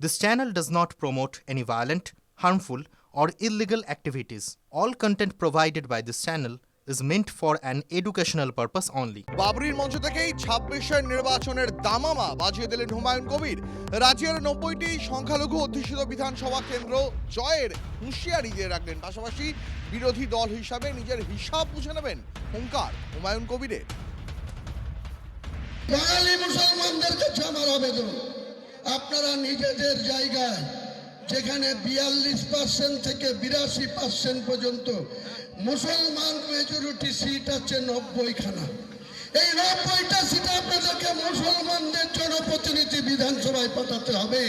This channel does not promote any violent, harmful, or illegal activities. All content provided by this channel is meant for an educational purpose only. বাবরির মঞ্চ থেকেই ২৬-এর নির্বাচনের দামামা বাজিয়ে দিলেন হুমায়ুন কবির। রাজ্যের ৯০টি সংখ্যালঘু অধ্যুষিত বিধানসভা কেন্দ্র জয়ের হুঁশিয়ারি দিয়ে রাখলেন। পাশাপাশি বিরোধী দল হিসাবে নিজের হিসাব বুঝে নেবেন হুঙ্কার হুমায়ুন কবিরের। বাঙালি মুসলমানদের কাছে আমার আবেদন, আপনারা নিজেদের জায়গায় যেখানে ৪২% থেকে ৮২% পর্যন্ত মুসলমান মেজরিটি সিট আছে ৯০খানা, এই ৯০টা সিটে আপনাদেরকে মুসলমানদের জনপ্রতিনিধি বিধানসভায় পাঠাতে হবে।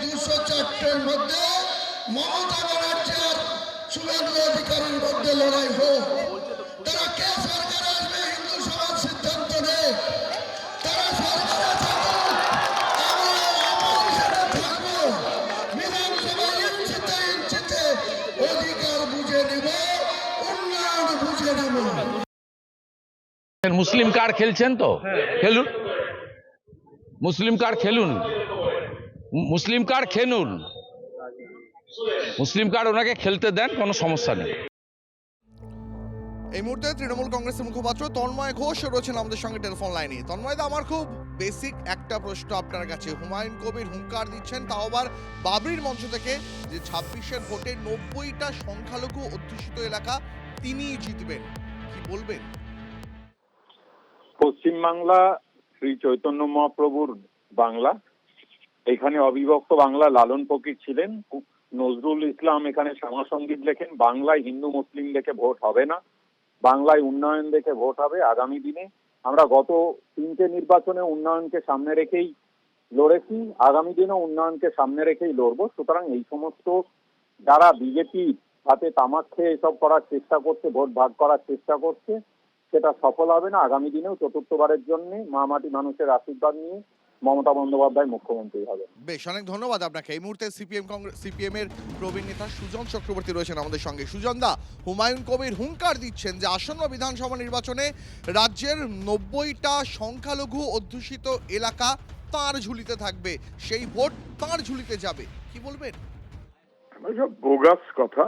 ২০৪টার মধ্যে মমতা ব্যানার্জি আর শুভেন্দু অধিকারীর মধ্যে লড়াই হোক। তারা কে সরকার আসবে হিন্দু সমাজ সিদ্ধান্ত নেই। তারা সরকারে থাকুক, আমরা অপোজিশনে থাকবো। বিধানসভায় ইঞ্চিতে অধিকার বুঝে নেব, উন্নয়ন বুঝে নেব। মুসলিম কার্ড খেলছেন তো খেলুন, মুসলিম কার্ড খেলুন, মুসলিম কার্ড খেলুন, মুসলিম কার্ড ওনাকে খেলতে দেন, কোনো সমস্যা নেই। এই মুহূর্তে তৃণমূল কংগ্রেসের মুখপাত্র তন্ময় ঘোষ রয়েছেন আমাদের সঙ্গে টেলিফোন লাইনে। তন্ময়দা, আমার খুব বেসিক একটা প্রশ্ন আপনার কাছে। হুমায়ুন কবির হুঙ্কার দিচ্ছেন, তাও আবার বাবরির মঞ্চ থেকে, যে ২৬-এর ভোটে ৯০টা সংখ্যালঘু অধ্যুষিত এলাকা তিনিই জিতবেন, কি বলবেন? পশ্চিমবাংলা শ্রী চৈতন্য মহাপ্রভুর বাংলা, এখানে অবিভক্ত বাংলা লালন ফকির ছিলেন। নজরুল ইসলাম এখানে শ্যামাসঙ্গীত লেখেন। বাংলায় হিন্দু মুসলিম দেখে ভোট হবে না, বাংলায় উন্নয়ন দেখে ভোট হবে। আগামী দিনে আমরা গত 3টে নির্বাচনে উন্নয়নকে সামনে রেখেই লড়েছি, আগামী দিনে উন্নয়নকে সামনে রেখেই লড়বো। সুতরাং এই সমস্ত যারা বিজেপির হাতে তামাক খেয়ে এসব করার চেষ্টা করছে, ভোট ভাগ করার চেষ্টা করছে, সেটা সফল হবে না। আগামী দিনেও চতুর্থবারের জন্য মা মাটি মানুষের আশীর্বাদ নিয়ে মমতা বন্দ্যোপাধ্যায় মুখ্যমন্ত্রী হবে। বেশ, অনেক ধন্যবাদ আপনাকে। এই মুহূর্তে সিপিএম এর প্রবীণ নেতা সুজন চক্রবর্তী রয়েছেন আমাদের সঙ্গে। সুজন দা, হুমায়ুন কবির হুঙ্কার দিচ্ছেন যে আসন্ন বিধানসভা নির্বাচনে রাজ্যের ৯০টা সংখ্যালঘু অধ্যুষিত এলাকা তাঁর ঝুলিতে থাকবে, সেই ভোট তাঁর ঝুলিতে যাবে, কি বলবেন? সব বোগাস কথা,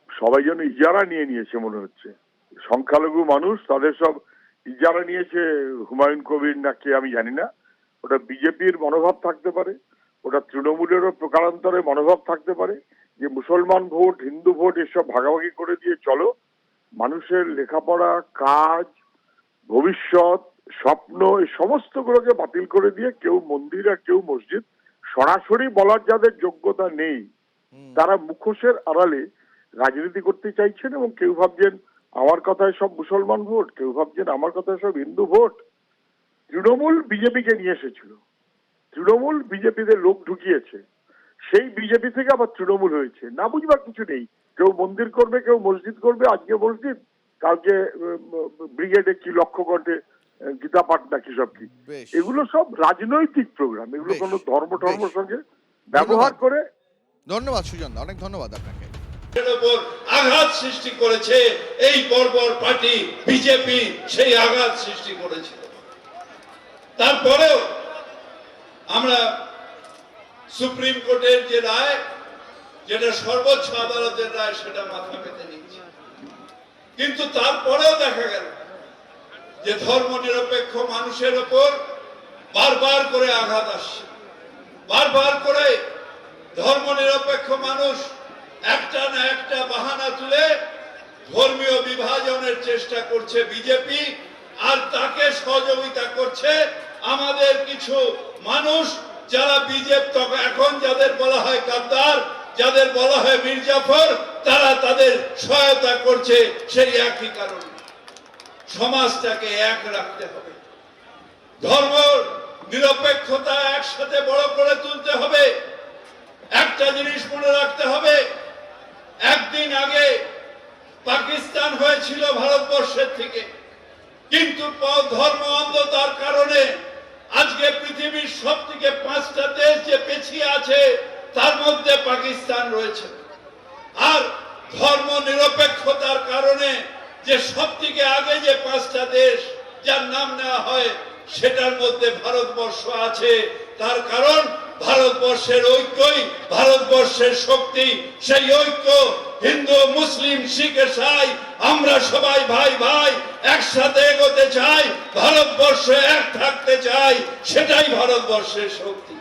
সবাই যেন ইজারা নিয়ে নিয়েছে মনে হচ্ছে। সংখ্যালঘু মানুষ তাদের সব ইজারা নিয়েছে। হুমায়ুন কবির না কে আমি জানি না, ওটা বিজেপির মনোভাব থাকতে পারে, ওটা তৃণমূলেরও প্রকারান্তরে মনোভাব থাকতে পারে যে মুসলমান ভোট হিন্দু ভোট এসব ভাগাভাগি করে দিয়ে চলো, মানুষের লেখাপড়া, কাজ, ভবিষ্যৎ, স্বপ্ন এই সমস্তগুলোকে বাতিল করে দিয়ে কেউ মন্দির আর কেউ মসজিদ সরাসরি বলার যাদের যোগ্যতা নেই, তারা মুখোশের আড়ালে রাজনীতি করতে চাইছেন। এবং কেউ ভাবছেন আমার কথায় সব মুসলমান ভোট, কেউ ভাবছেন আমার কথায় সব হিন্দু ভোট। তৃণমূল বিজেপিকে নিয়ে এসেছিল, তৃণমূল বিজেপিতে লোক ঢুকিয়েছে, সেই বিজেপি থেকে আবার তৃণমূল হয়েছে। না বুঝবার কিছু নেই, কেউ মন্দির করবে, কেউ মসজিদ করবে। আজকে মসজিদ, কালকে ব্রিগেডে কি লক্ষ্য কণ্ঠে গীতা পাঠ নাকি সব কি, এগুলো সব রাজনৈতিক প্রোগ্রাম, এগুলো কোনো ধর্মের সঙ্গে ব্যবহার করে। ধন্যবাদ সুজন দা, অনেক ধন্যবাদ আপনাকে। উপর আঘাত সৃষ্টি করেছে এই বর্বর পার্টি বিজেপি, সেই আঘাত সৃষ্টি করেছিল। তারপরেও আমরা সুপ্রিম কোর্টের যে রায়, যেটা সর্বোচ্চ আদালতের রায়, সেটা মাথা পেতে নিচ্ছে। কিন্তু তারপরেও দেখা গেল যে ধর্ম নিরপেক্ষ মানুষের উপর বারবার করে আঘাত আসছে, বারবার করে ধর্ম নিরপেক্ষ মানুষ একটা না একটা বাহানা তুলে ধর্মীয় বিভাজনের চেষ্টা করছে বিজেপি, আর তাকে সহযোগিতা করছে আমাদের কিছু মানুষ যারা বিজেপি, এখন যাদের বলা হয় গাদ্দার, যাদের বলা হয় মির্জাফর, তারা তাদের সহায়তা করছে। সেই একই কারণে সমাজটাকে এক রাখতে হবে, ধর্ম নিরপেক্ষতা একসাথে বড় করে তুলতে হবে। একটা জিনিস মনে রাখতে হবে, একদিন আগে পাকিস্তান হয়েছিল ভারতবর্ষের থেকে, কিন্তু ধর্ম অন্ধতার কারণে আজকে পৃথিবীর সব থেকে 5টা দেশ যে পেছিয়ে আছে তার মধ্যে পাকিস্তান রয়েছে। আর ধর্ম নিরপেক্ষতার কারণে যে সব থেকে আগে যে 5টা দেশ যার নাম নেওয়া হয়, সেটার মধ্যে ভারতবর্ষ আছে। তার কারণ ভারতবর্ষের ঐক্যই ভারতবর্ষের শক্তি। সেই ঐক্য হিন্দু মুসলিম শিখ ইসাই আমরা সবাই ভাই ভাই একসাথে এগোতে চাই, ভারতবর্ষ এক থাকতে চাই, সেটাই ভারতবর্ষের শক্তি।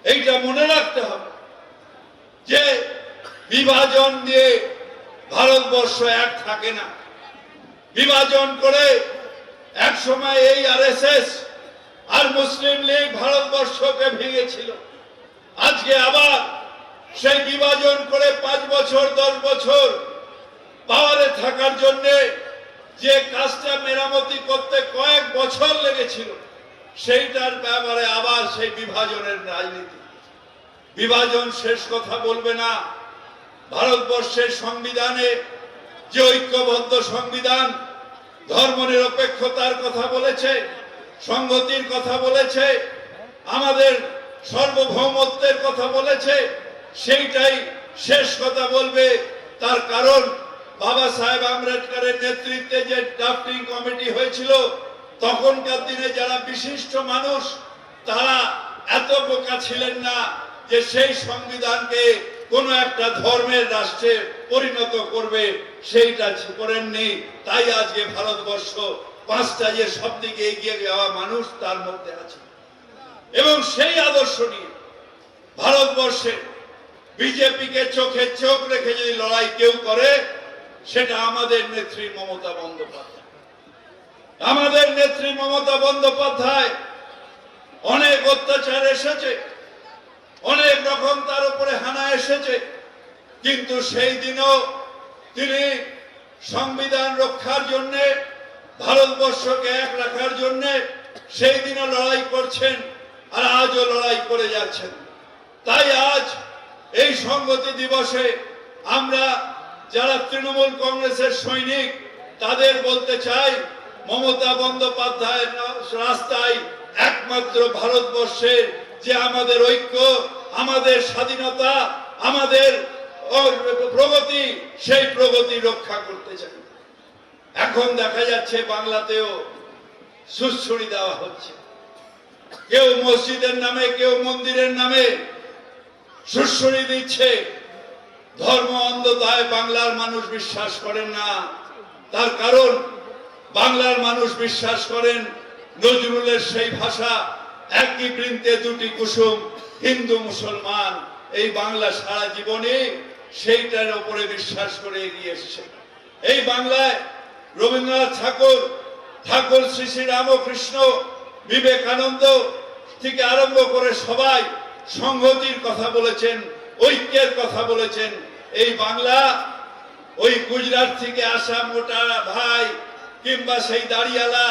এইটা মনে রাখতে হবে যে বিভাজন দিয়ে ভারতবর্ষ এক থাকে না। বিভাজন করে এক সময় এই আরএসএস আর মুসলিম লীগ ভারতবর্ষকে ভেঙেছিল। আজকে আবার সেই বিভাজন করে 5 বছর 10 বছর পাওয়ারে থাকার জন্য যে কাজটা মেরামতি করতে কয়েক বছর লেগেছিল, সেইটার ব্যাপারে আবার সেই বিভাজনের রাজনীতি। বিভাজন শেষ কথা বলবে না। ভারতবর্ষের সংবিধানে যে ঐক্যবদ্ধ সংবিধান ধর্মনিরপেক্ষতার কথা বলেছে, সংহতির কথা বলেছে, আমাদের সার্বভৌমত্বের কথা বলেছে, সেইটাই শেষ কথা বলবে। তার কারণ বাবা সাহেব আম্বেদকরের নেতৃত্বে যে ড্রাফটিং কমিটি হয়েছিল, তখনকার দিনে যারা বিশিষ্ট মানুষ তারা এত বোকা ছিলেন না যে সেই সংবিধানকে কোন একটা ধর্মের রাষ্ট্রে পরিণত করবে, সেইটা করেননি। তাই আজকে ভারতবর্ষ 5টা যে সব দিকে এগিয়ে যাওয়া মানুষ তার মধ্যে আছে। এবং সেই আদর্শ নিয়ে ভারতবর্ষে বিজেপিকে চোখে চোখ রেখে যদি লড়াই কেউ করে, সেটা আমাদের নেত্রী মমতা বন্দ্যোপাধ্যায়। আমাদের নেত্রী মমতা বন্দ্যোপাধ্যায় অনেক অত্যাচার এসেছে, অনেক রকম তার উপরে হানা এসেছে, কিন্তু সেই দিনও তিনি সংবিধান রক্ষার জন্য, ভারতবর্ষকে এক রাখার জন্য সেই দিনও লড়াই করছেন, আর আজও লড়াই করে যাচ্ছেন। তাই আজ এই সংহতি দিবসে আমরা যারা তৃণমূল কংগ্রেসের সৈনিক তাদের বলতে চাই, মমতা বন্দ্যোপাধ্যায়ের রাস্তায় একমাত্র ভারতবর্ষের যে আমাদের ঐক্য, আমাদের স্বাধীনতা, আমাদের প্রগতি, সেই প্রগতি রক্ষা করতে চাই। এখন দেখা যাচ্ছে বাংলাতেও সুড়সুড়ি দেওয়া হচ্ছে। কেউ মসজিদের নামে, কেউ মন্দিরের নামে সুড়সুড়ি দিচ্ছে। ধর্ম অন্ধতায় বাংলার মানুষ বিশ্বাস করেন না। তার কারণ বাংলার মানুষ বিশ্বাস করেন নজরুলের সেই ভাষা, একই বৃন্তে দুটি কুসুম, হিন্দু মুসলমান। এই বাংলা সারা জীবনে সেইটার উপরে বিশ্বাস করে এগিয়ে এসেছে। এই বাংলায় রবীন্দ্রনাথ ঠাকুর শ্রী শ্রী রামকৃষ্ণ, বিবেকানন্দ থেকে আরম্ভ করে সবাই সংহতির কথা বলেছেন, ঐক্যের কথা বলেছেন। এই বাংলা ওই গুজরাট থেকে আসা মোটা ভাই কিংবা সেই দাড়িয়ালা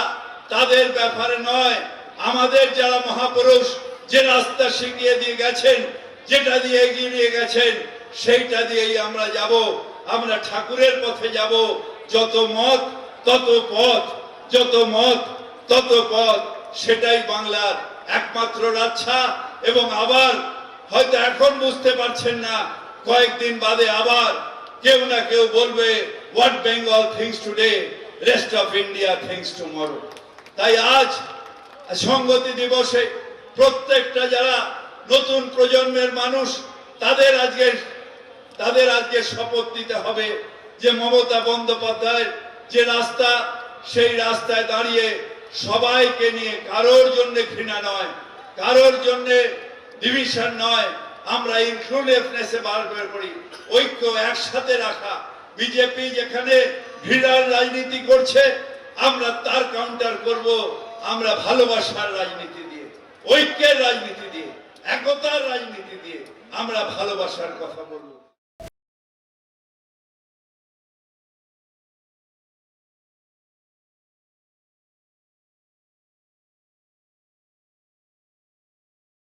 তাদের ব্যাপারে নয়। আমাদের যারা মহাপুরুষ যে রাস্তা শিখিয়ে দিয়ে গেছেন, যেটা দিয়ে এগিয়ে নিয়ে গেছেন, সেইটা দিয়েই আমরা যাব। আমরা ঠাকুরের পথে যাব। যত মত তত পথ, যত মত তত পথ, সেটাই বাংলার একমাত্র রাস্তা। এবং আবার হয়তো এখন বুঝতে পারছেন না, কয়েকদিন বাদে আবার কেউ না কেউ বলবে, what Bengal things today, rest of India things tomorrow. তাই আজ সংহতি দিবসে প্রত্যেকটা যারা নতুন প্রজন্মের মানুষ তাদের আজকে শপথ নিতে হবে যে মমতা বন্দ্যোপাধ্যায়ের যে রাস্তা, সেই রাস্তায় দাঁড়িয়ে সবাইকে নিয়ে, কারোর জন্য ঘৃণা নয়, কারোর জন্য ডিভিশন নয়, আমরা ইনক্লুসিভনেসে বার করি, ঐক্য একসাথে রাখা। বিজেপি যেখানে ঘৃণার রাজনীতি করছে, আমরা তার কাউন্টার করব আমরা ভালোবাসার রাজনীতি দিয়ে, ঐক্যের রাজনীতি দিয়ে, একতার রাজনীতি দিয়ে আমরা ভালোবাসার কথা বলবো।